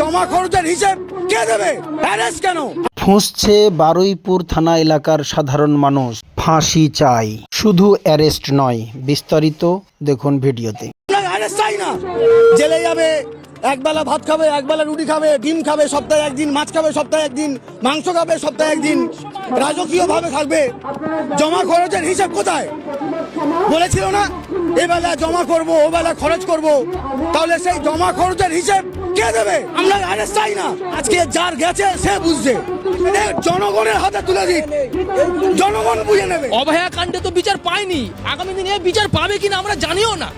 জমা খরচের হিসেব কে দেবে? অ্যারেস্ট কেন? ফুঁসছে বারুইপুর থানা এলাকার সাধারণ মানুষ। ফাঁসি চাই, শুধু অ্যারেস্ট নয়। বিস্তারিত দেখুন ভিডিওতে। অ্যারেস্ট চাই না। জেলে যাবে, একবেলা ভাত খাবে, একবেলা রুটি খাবে, ডিম খাবে সপ্তাহে একদিন, মাছ খাবে সপ্তাহে একদিন, মাংস খাবে সপ্তাহে একদিন, রাজকীয় ভাবে থাকবে। জমা খরচের হিসাব কোথায়? বলেছিল না এবেলা জমা করব, ওবেলা খরচ করব, তাহলে সেই জমা খরচের হিসেব কে দেবে? আমরা অ্যারেস্ট চাই না। আজকে যার গেছে সে বুঝছে, জনগণের হাতে তুলে দিক, জনগণ বুঝে নেবে। অভয়া কাণ্ডে তো বিচার পায়নি, আগামী দিনে বিচার পাবে কিনা আমরা জানিও না।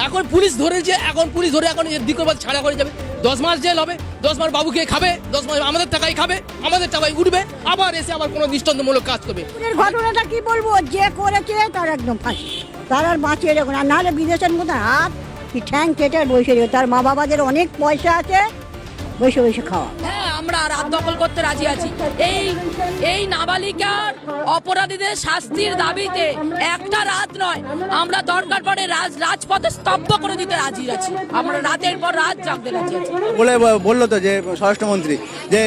এখন পুলিশ ধরেছে, এখন পুলিশ ধরে এখন দিকবাদ ছাড়া করে যাবে। 10 মাস জেল হবে, 10 মাস বাবুকে খাবে, 10 মাস আমাদের টাকায় খাবে, আমাদের টাকায় উঠবে, আবার এসে আবার কোনো দৃষ্টান্তমূলক কাজ করবে। ঘটনাটা কি বলবো, যে করেছে তার একদম ফাঁসি, তার আর বাঁচিয়ে রাখুন। আর নাহলে বিদেশের মধ্যে হাত কি ঠ্যাং কেটে বসে রেখে, তার মা বাবাদের অনেক পয়সা আছে, বসে বসে খাওয়া। হ্যাঁ, আমরা রাত দখল করতে রাজি আছি। এই নাবালিকার অপরাধীদের শাস্তির দাবিতে একটা রাত নয়, আমরা দরকার পড়ে রাজপথে স্তব্ধ করে দিতে রাজি আছি। আমরা রাতের পর রাত জাগতে রাজি আছি। বললো তো যে স্বরাষ্ট্রমন্ত্রী যে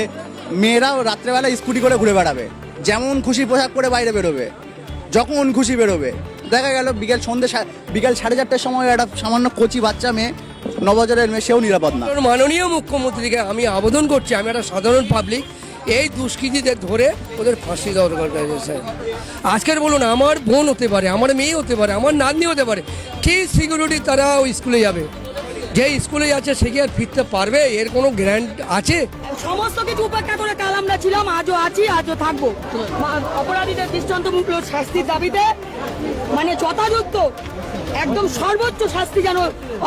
মেয়েরাও রাত্রেবেলা স্কুটি করে ঘুরে বেড়াবে, যেমন খুশি পোশাক পরে বাইরে বেরোবে, যখন খুশি বেরোবে। দেখা গেল বিকেল 4:30টার সময় একটা সামান্য কচি বাচ্চা মেয়ে, 9 বছরের মেয়ে, সেও নিরাপদ না। মাননীয় মুখ্যমন্ত্রীকে আমি আবেদন করছি, আমি একটা সাধারণ পাবলিক, এই দুষ্কৃতীদের ধরে ওদের ফাঁসি দেওয়া দরকার স্যার। আজকের বলুন, আমার বোন হতে পারে, আমার মেয়ে হতে পারে, আমার নাতনি হতে পারে, কি সিকিউরিটি তারা ওই স্কুলে যাবে? যে স্কুলে যাচ্ছে সে কি আর ফিরতে পারবে? এর কোনো গ্যারান্টি আছে? সমস্ত কিছু উপেক্ষা করে কাল আমরা ছিলাম, আজও আছি, আজও থাকবো। অপরাধীদের দৃষ্টান্তমূলক শাস্তির দাবিতে, মানে যথাযথ একদম সর্বোচ্চ শাস্তি যেন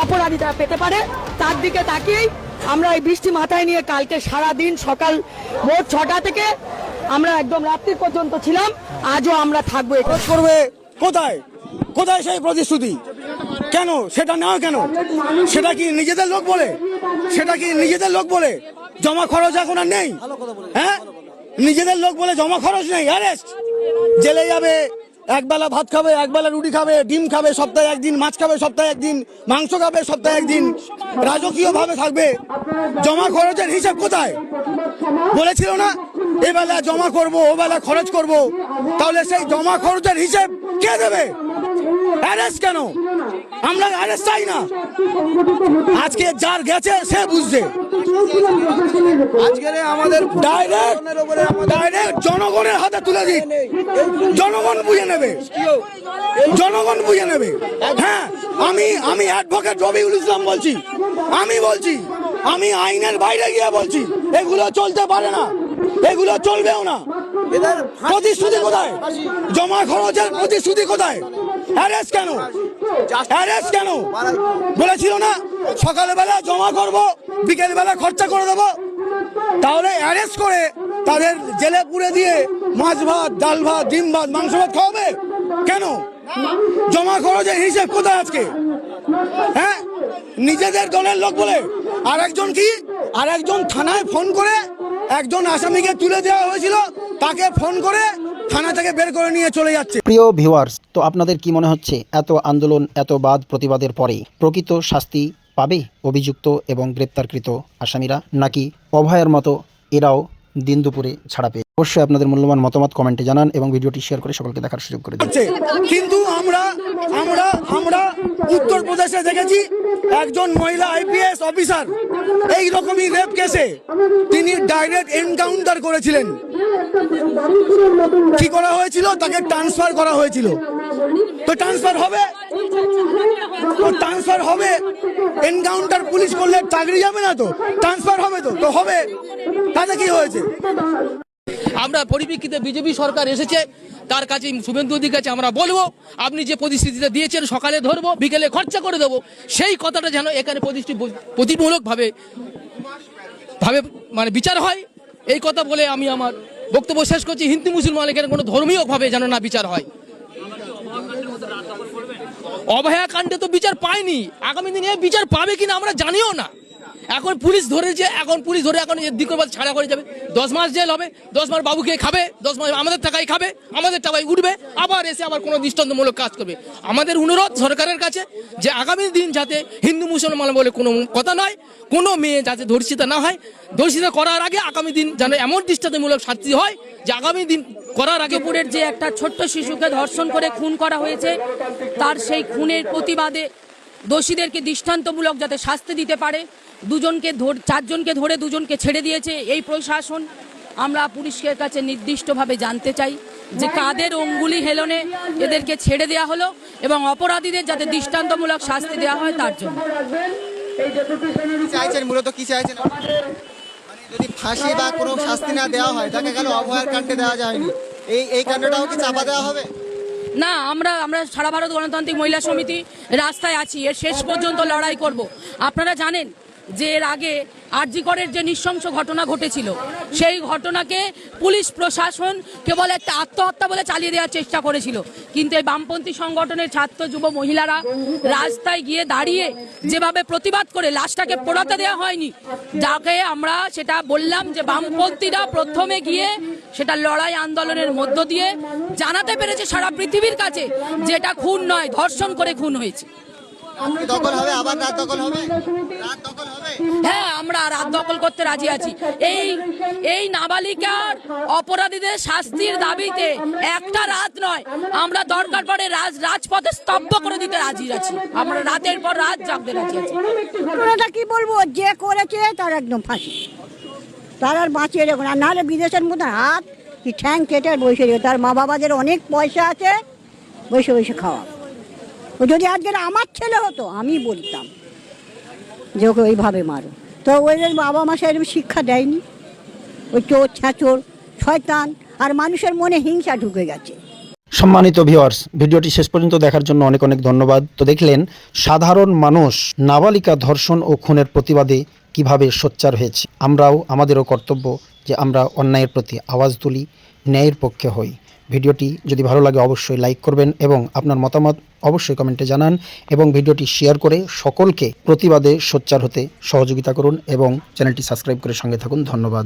অপরাধীরা পেতে পারে, তার দিকে তাকিয়েই আমরা এই বৃষ্টি মাথায় নিয়ে কালকে সারাদিন সকাল ভোর 6টা থেকে আমরা একদম রাত্রি পর্যন্ত ছিলাম, আজও আমরা থাকবো। খরচ করবে কোথায়? কোথায় সেই প্রতিশ্রুতি? কেন সেটা নাও? কেন সেটা কি নিজেদের লোক বলে? সেটা কি নিজেদের লোক বলে জমা খরচ এখন আর নেই? হ্যাঁ, নিজেদের লোক বলে জমা খরচ নেই, অ্যারেস্ট। জেলে যাবে, একবেলা ভাত খাবে, একবেলা রুটি খাবে, ডিম খাবে সপ্তাহে একদিন, মাছ খাবে সপ্তাহে একদিন, মাংস খাবে সপ্তাহে একদিন, রাজকীয় ভাবে থাকবে। জমা খরচের হিসাব কোথায়? বলেছিল না এবেলা জমা করব, ওবেলা খরচ করব, তাহলে সেই জমা খরচের হিসেব কে দেবে? অ্যারেস্ট কেন? আমরা অ্যারেস্ট চাই না। আজকে যার গেছে সে বুঝছে, আজকে আমাদের ডাইরেক্ট জনগণের হাতে তুলে দিক, জনগণ বুঝে নেবে, জনগণ বুঝে নেবে। হ্যাঁ, আমি অ্যাডভোকেট রবিউল ইসলাম বলছি, আমি আইনের বাইরে গিয়ে বলছি, এগুলো চলতে পারে না, এগুলো চলবেও না। প্রতিশ্রুতি কোথায়? জমা খরচের প্রতিশ্রুতি কোথায়? অ্যারেস্ট কেন? অ্যারেস্ট কেন? বলেছিল না সকালবেলা জমা করব, বিকেল বেলা খরচা করে দেবো, তাহলে অ্যারেস্ট করে তাদের জেলে পুরে দিয়ে মাছ ভাত, ডাল ভাত, ডিম ভাত, মাংস ভাত খাওয়াবে কেন? জমা খরচের হিসেব কোথায় আজকে? হ্যাঁ, নিজেদের দলের লোক বলে আর একজন থানায় ফোন করে একজন আসামিকে তুলে দেওয়া হয়েছিল, তাকে ফোন করে থানা থেকে বের করে নিয়ে চলে যাচ্ছে। প্রিয় ভিউয়ার্স, তো আপনাদের কি মনে হচ্ছে, এত আন্দোলন, এত বাদ প্রতিবাদের পরে প্রকৃত শাস্তি পাবে অভিযুক্ত এবং গ্রেপ্তারকৃত আসামিরা, নাকি অভয়ার মতো এরাও দিন দুপুরে ছাড়া পেয়ে? অবশ্যই আপনাদের মূল্যবান মতামত কমেন্টে জানান এবং ভিডিওটি শেয়ার করে সকলকে দেখার সুযোগ করে দিন। কিন্তু আমরা উত্তরপ্রদেশে দেখেছি একজন মহিলা আইপিএস অফিসার এই রকমই রেপ কেসে তিনি ডাইরেক্ট এনকাউন্টার করেছিলেন। কি করা হয়েছিল? তাকে ট্রান্সফার করা হয়েছিল। তো ট্রান্সফার হবে, এনকাউন্টার পুলিশ করলে চাকরি যাবে না, তো ট্রান্সফার হবে, তো হবে। তাতে কি হয়েছে? আমরা পরিপ্রেক্ষিতে বিজেপি সরকার এসেছে, তার কাছে শুভেন্দু অধিকারীর কাছে আমরা বলবো, আপনি যে প্রতিশ্রুতিটা দিয়েছেন সকালে ধরবো, বিকেলে খরচা করে দেবো, সেই কথাটা যেন এখানে প্রতিমূলকভাবে মানে বিচার হয়, এই কথা বলে আমি আমার বক্তব্য শেষ করছি। হিন্দু মুসলমান এখানে কোনো ধর্মীয়ভাবে যেন না বিচার হয়। অভয়া কাণ্ডে তো বিচার পায়নি, আগামী দিনে বিচার পাবে কিনা আমরা জানিও না। এখন পুলিশ ধরেছে, এখন পুলিশ ধরে এখন এদিক করে ছাড়া করে যাবে। 10 মাস জেল হবে, 10 মাস বাবুকে খাবে, 10 মাস আমাদের টাকায় খাবে, আমাদের টাকায় উঠবে, আবার এসে আবার কোনো দৃষ্টান্তমূলক কাজ করবে। আমাদের অনুরোধ সরকারের কাছে যে আগামী দিন যাতে হিন্দু মুসলমান বলে কোনো কথা নয়, কোনো মেয়ে যাতে ধর্ষিতা না হয়, ধর্ষিতা করার আগে আগামী দিন যেন এমন দৃষ্টান্তমূলক শাস্তি হয় যে আগামী দিন করার আগে দুপুরের যে একটা ছোট্ট শিশুকে ধর্ষণ করে খুন করা হয়েছে, তার সেই খুনের প্রতিবাদে দোষীদেরকে দৃষ্টান্তমূলক যাতে শাস্তি দিতে পারে, 4জনকে ধরে 2জনকে ছেড়ে দিয়েছে এই প্রশাসন। আমরা পুলিশের কাছে নির্দিষ্টভাবে জানতে চাই যে কাদের অঙ্গুলি হেলনে এদেরকে ছেড়ে দেওয়া হলো এবং অপরাধীদের যাতে দৃষ্টান্তমূলক শাস্তি দেওয়া হয় তার জন্য। চাইছেন মূলত কি চাইছেন? মানে যদি ফাঁসি বা কোনো শাস্তি না দেওয়া হয়, তাকে কেন অভয়ার কাণ্ডে দেওয়া যায়নি, এই কাণ্ডটাও কি চাপা দেওয়া হবে? না, আমরা সারা ভারত গণতান্ত্রিক মহিলা সমিতি রাস্তায় আছি, এর শেষ পর্যন্ত লড়াই করব। আপনারা জানেন যে এর আগে আরজি করের যে নৃশংস ঘটনা ঘটেছিল, সেই ঘটনাকে পুলিশ প্রশাসন কেবল একটা আত্মহত্যা বলে চালিয়ে দেওয়ার চেষ্টা করেছিল, কিন্তু এই বামপন্থী সংগঠনের ছাত্র যুব মহিলারা রাস্তায় গিয়ে দাঁড়িয়ে যেভাবে প্রতিবাদ করে লাশটাকে পোড়াতে দেওয়া হয়নি, যাকে আমরা সেটা বললাম যে বামপন্থীরা প্রথমে গিয়ে সেটা লড়াই আন্দোলনের মধ্য দিয়ে জানাতে পেরেছে সারা পৃথিবীর কাছে যে এটা খুন নয়, ধর্ষণ করে খুন হয়েছে। দখল হবে, আবার রাত দখল হবে, রাত দখল হবে। হ্যাঁ, আমরা রাত দখল করতে রাজি আছি। এই নাবালিকার অপরাধীদের শাস্তির দাবিতে একটা রাত নয়, আমরা দরকার পড়ে রাজপথে স্তব্ধ করে দিতে রাজি আছি। আমরা রাতের পর রাত জাগতে রাজি আছি। ঘটনাটা কি বলবো, যে করেছে তার একদম ফাঁসি, তার আর বাঁচিয়ে রেখো না, নাহলে বিদেশের মতো হাত কি ঠ্যাং কেটে আর বসে রেখো। তার মা বাবাদের অনেক পয়সা আছে, বসে বসে খাওয়া। ও যদি আজকের আমার ছেলে হতো আমি বলতাম যে ওকে ওইভাবে মারো, তো ওদের বাবা মা সেরকম শিক্ষা দেয়নি। ওই চোর ছ্যাঁচোর শয়তান, আর মানুষের মনে হিংসা ঢুকে গেছে। সম্মানিত ভিউয়ার্স, ভিডিওটি শেষ পর্যন্ত দেখার জন্য অনেক অনেক ধন্যবাদ। তো দেখলেন সাধারণ মানুষ নাবালিকা ধর্ষণ ও খুনের প্রতিবাদে কিভাবে সোচ্চার হয়েছে। আমরাও আমাদেরও কর্তব্য যে আমরা অন্যায়ের প্রতি আওয়াজ তুলি, ন্যায়ের পক্ষে হই। ভিডিওটি যদি ভালো লাগে অবশ্যই লাইক করবেন এবং আপনার মতামত অবশ্যই কমেন্টে জানান এবং ভিডিওটি শেয়ার করে সকলকে প্রতিবাদে সোচ্চার হতে সহযোগিতা করুন এবং চ্যানেলটি সাবস্ক্রাইব করে সঙ্গে থাকুন। ধন্যবাদ।